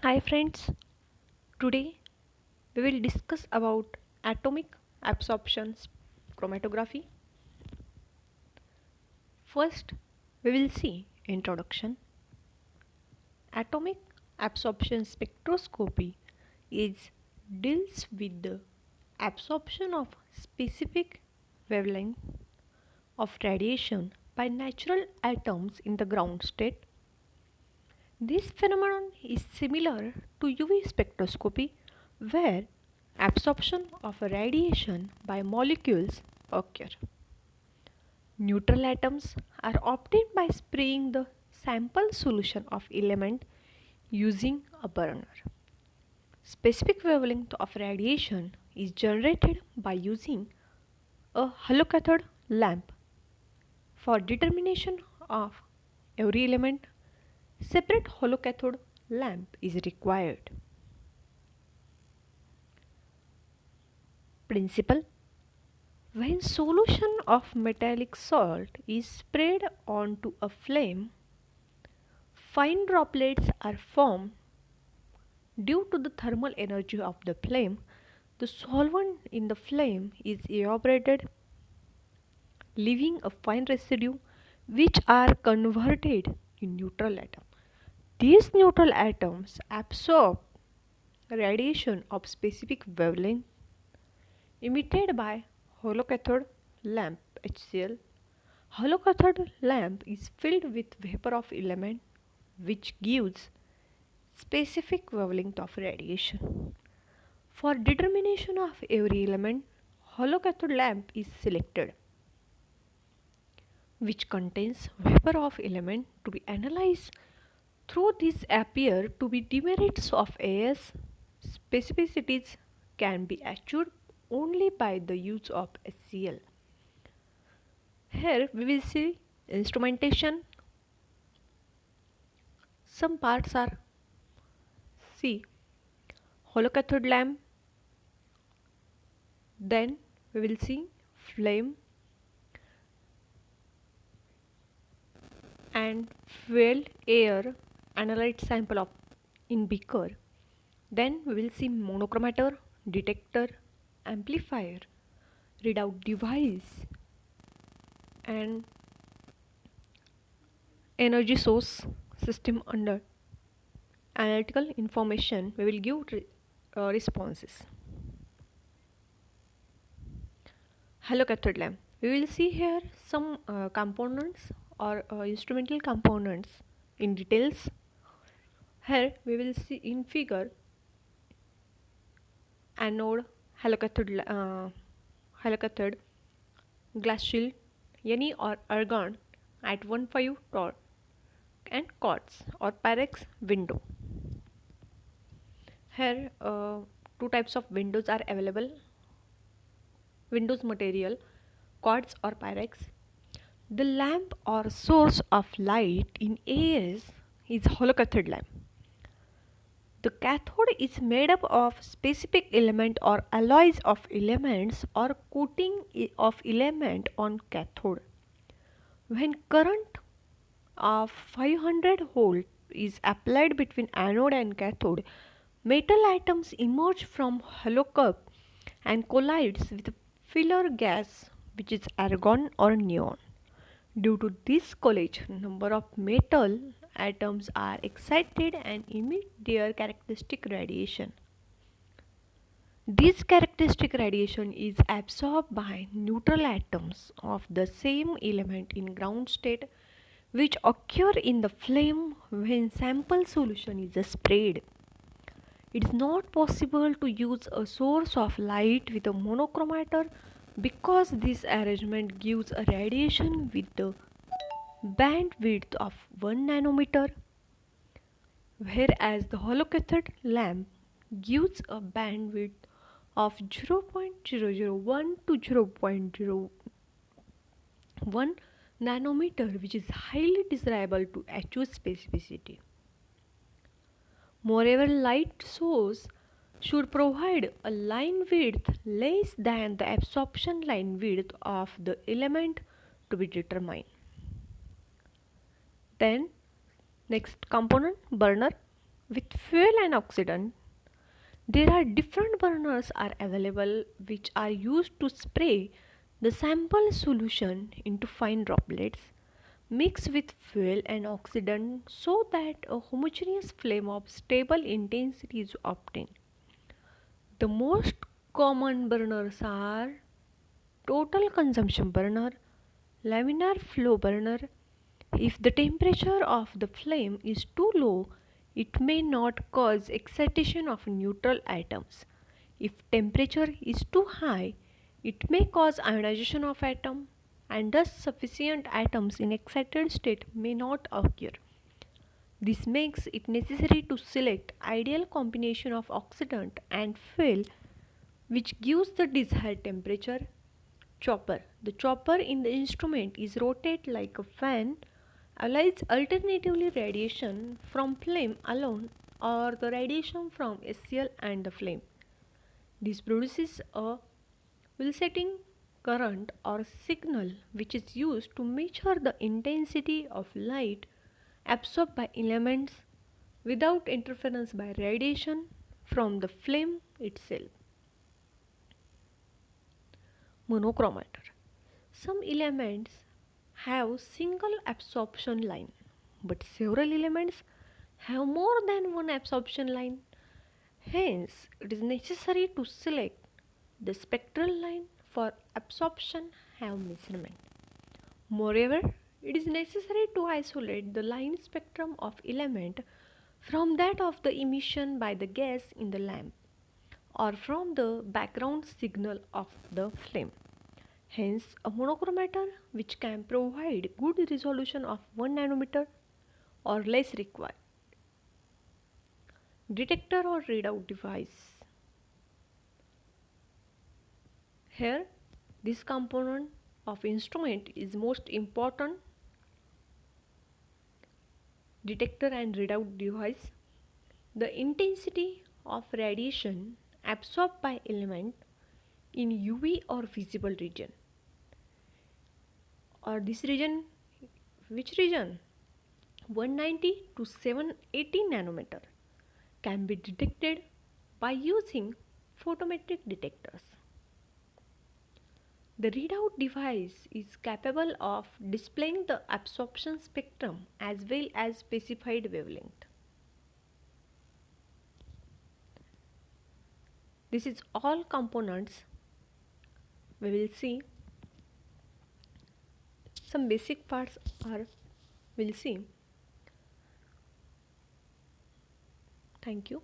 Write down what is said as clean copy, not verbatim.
Hi friends, today we will discuss about atomic absorption chromatography. First, we will see introduction. Atomic absorption spectroscopy is deals with the absorption of specific wavelength of radiation by natural atoms in the ground state. This phenomenon is similar to UV spectroscopy, where absorption of radiation by molecules occur. Neutral atoms are obtained by spraying the sample solution of element using a burner. Specific wavelength of radiation is generated by using a holocathode lamp. For determination of every element, separate holocathode lamp is required. Principle: when solution of metallic salt is sprayed onto a flame, fine droplets are formed due to the thermal energy of the flame. The solvent in the flame is evaporated, leaving a fine residue which are converted in neutral atoms. These neutral atoms absorb radiation of specific wavelength emitted by holocathode lamp HCl. Holocathode lamp is filled with vapor of element which gives specific wavelength of radiation. For determination of every element, holocathode lamp is selected which contains vapor of element to be analyzed. Through these appear to be demerits of AS, specificities can be achieved only by the use of HCl. Here we will see instrumentation. Some parts are C. Holocathode lamp. Then we will see flame and fuel air analyte sample of in beaker. Then we will see monochromator, detector, amplifier, readout device and energy source system. Under analytical information we will give responses. Halocathode lamp. We will see here some components or instrumental components in details. Here we will see in figure anode, halocathode, glass shield, Ne or argon at 1,5 torr and quartz or pyrex window. Here two types of windows are available. Windows material, quartz or pyrex. The lamp or source of light in AS is holocathode lamp. The cathode is made up of specific element or alloys of elements or coating of element on cathode. When current of 500 volt is applied between anode and cathode, metal atoms emerge from holocup and collides with filler gas which is argon or neon. Due to this collision, number of metal atoms are excited and emit their characteristic radiation. This characteristic radiation is absorbed by neutral atoms of the same element in ground state which occur in the flame when sample solution is sprayed. It is not possible to use a source of light with a monochromator because this arrangement gives a radiation with the bandwidth of 1 nanometer, whereas the holocathode lamp gives a bandwidth of 0.001 to 0.01 nanometer, which is highly desirable to achieve specificity. Moreover, light source should provide a line width less than the absorption line width of the element to be determined. Then next component, burner. With fuel and oxidant, there are different burners are available which are used to spray the sample solution into fine droplets mixed with fuel and oxidant so that a homogeneous flame of stable intensity is obtained. The most common burners are total consumption burner, laminar flow burner. If the temperature of the flame is too low, it may not cause excitation of neutral atoms. If temperature is too high, it may cause ionization of atom and thus sufficient atoms in excited state may not occur. This makes it necessary to select ideal combination of oxidant and fuel which gives the desired temperature. Chopper. The chopper in the instrument is rotated like a fan, allows alternatively radiation from flame alone or the radiation from SCL and the flame. This produces a pulsating current or signal which is used to measure the intensity of light absorbed by elements without interference by radiation from the flame itself. Monochromator. Some elements have single absorption line, but several elements have more than one absorption line. Hence, it is necessary to select the spectral line for absorption have measurement. Moreover, it is necessary to isolate the line spectrum of element from that of the emission by the gas in the lamp or from the background signal of the flame. Hence, a monochromator which can provide good resolution of 1 nanometer or less required. Detector or readout device. Here, this component of instrument is most important. Detector and readout device. The intensity of radiation absorbed by element in UV or visible region. Or this region, which region? 190 to 780 nanometer can be detected by using photometric detectors. The readout device is capable of displaying the absorption spectrum as well as specified wavelength. This is all components. We will see some basic parts are we'll see. Thank you.